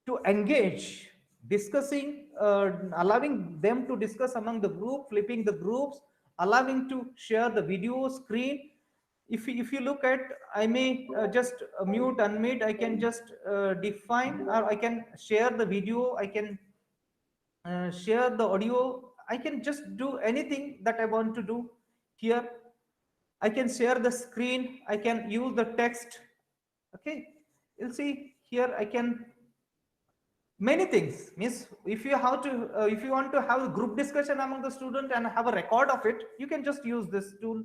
to engage, discussing, allowing them to discuss among the group, flipping the groups, allowing to share the video screen. If you look at, I may just mute, unmute, I can just define, or I can share the video, I can share the audio, I can just do anything that I want to do here. I can share the screen, I can use the text. Okay, you'll see here I can many things. Means if you have to if you want to have a group discussion among the student and have a record of it, you can just use this tool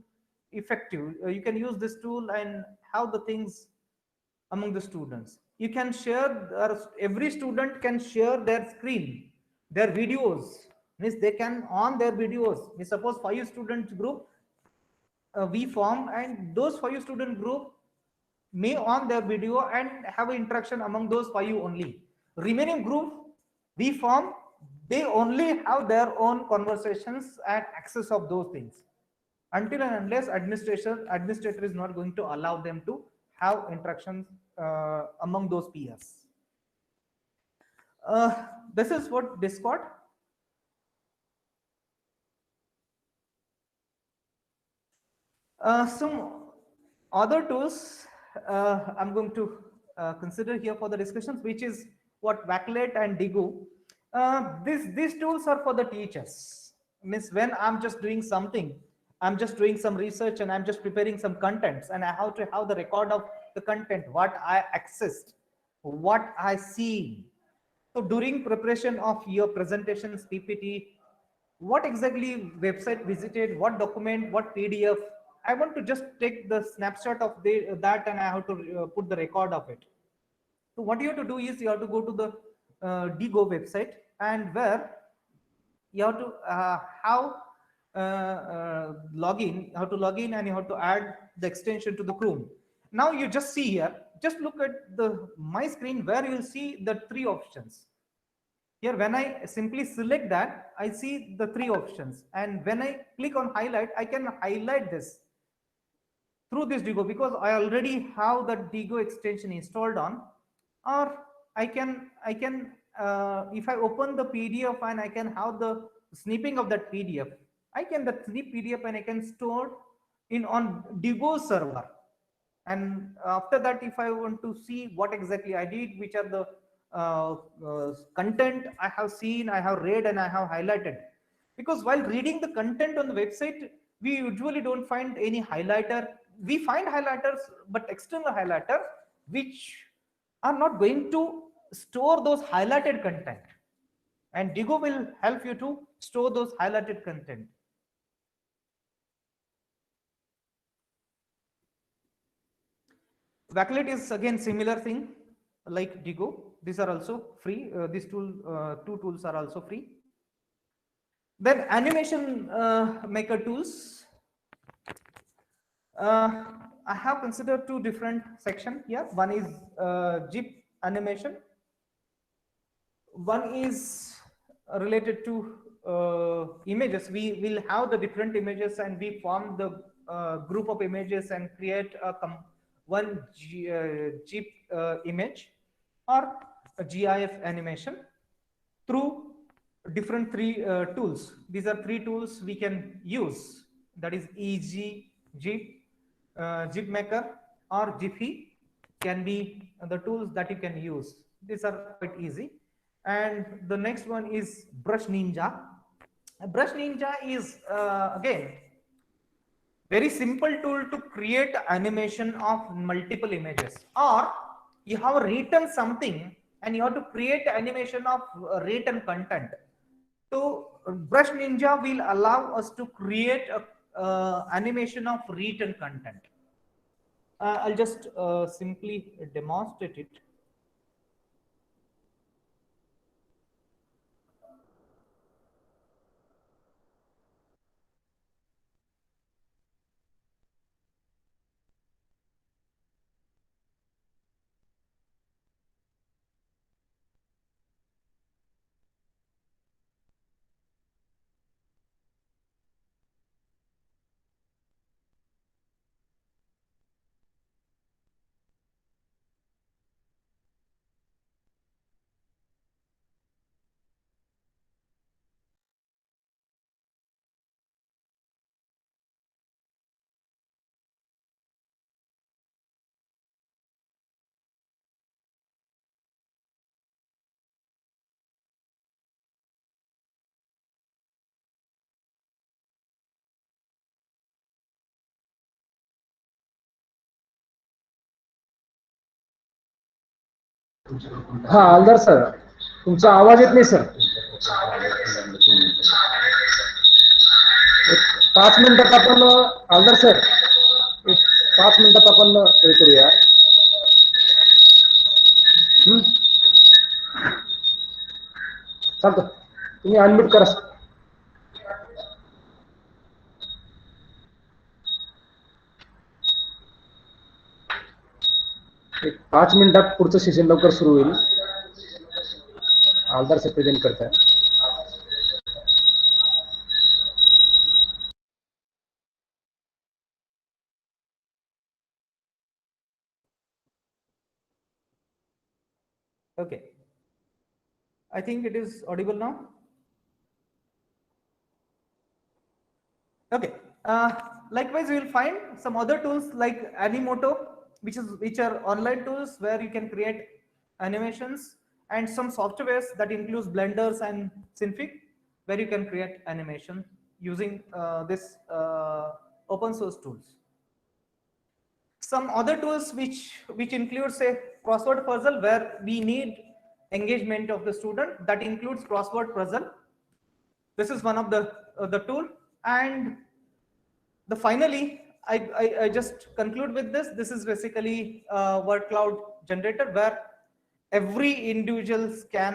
effective. You can use this tool and have the things among the students. You can share, every student can share their screen, their videos. Means they can on their videos. Means suppose 5 students group we form, and those 5 student group may on their video and have an interaction among those 5 only. Remaining group we form, they only have their own conversations and access of those things, until and unless administrator is not going to allow them to have interactions among those peers. This is what Discord. Some other tools I'm going to consider here for the discussions, which is what Wakelet and Digo. These tools are for the teachers. Means when I'm just doing something, I'm just doing some research and I'm just preparing some contents, and I have to have the record of the content, what I accessed, what I see. So during preparation of your presentations, PPT, what exactly website visited, what document, what PDF, I want to just take the snapshot of that, and I have to put the record of it. So what you have to do is you have to go to the Digo website, and where you have to log in, how to log in, and you have to add the extension to the Chrome. Now you just see here, just look at the my screen, where you will see the 3 options. Here when I simply select that, I see the 3 options, and when I click on highlight, I can highlight this through this Digo, because I already have that Digo extension installed on. Or I can if I open the PDF and I can have the snipping of that PDF, I can that snip PDF and I can store in on Digo server. And after that, if I want to see what exactly I did, which are the content I have seen, I have read, and I have highlighted. Because while reading the content on the website, we usually don't find any highlighter. We find highlighters, but external highlighter, which are not going to store those highlighted content. And Digo will help you to store those highlighted content. Wakelet is again similar thing like Digo. These are also free. These two tools are also free. Then animation maker tools. I have considered 2 different sections here. One is GIF animation. One is related to images. We will have the different images, and we form the group of images and create one GIF image or a GIF animation through different 3 tools. These are 3 tools we can use. That is EG, GIF, GIF Maker, or Giphy can be the tools that you can use. These are quite easy. And the next one is Brush Ninja. Brush Ninja is again very simple tool to create animation of multiple images. Or you have written something and you have to create animation of written content. So Brush Ninja will allow us to create a animation of written content. I'll just simply demonstrate it. हा Haldar sir, तुमचा आवाज येत नाही sir. एक 5 मिनिटात आपण Haldar sir, एक 5 मिनिटात आपण हे करूया. चालतं, तुम्ही अनम्यूट करा. एक 5 मिनिटात पुढचं सेशन लवकर सुरू होईल. हलदार सर प्रेझेंट करताय. Okay. I think it is audible now. Okay. Likewise, you will find some other tools like Animoto, which are online tools where you can create animations, and some softwares that includes Blenders and Synfig, where you can create animation using this open source tools. Some other tools which include, say, crossword puzzle, where we need engagement of the student, that includes crossword puzzle. This is one of the tool. And finally, I just conclude with this. This is basically a word cloud generator where every individual can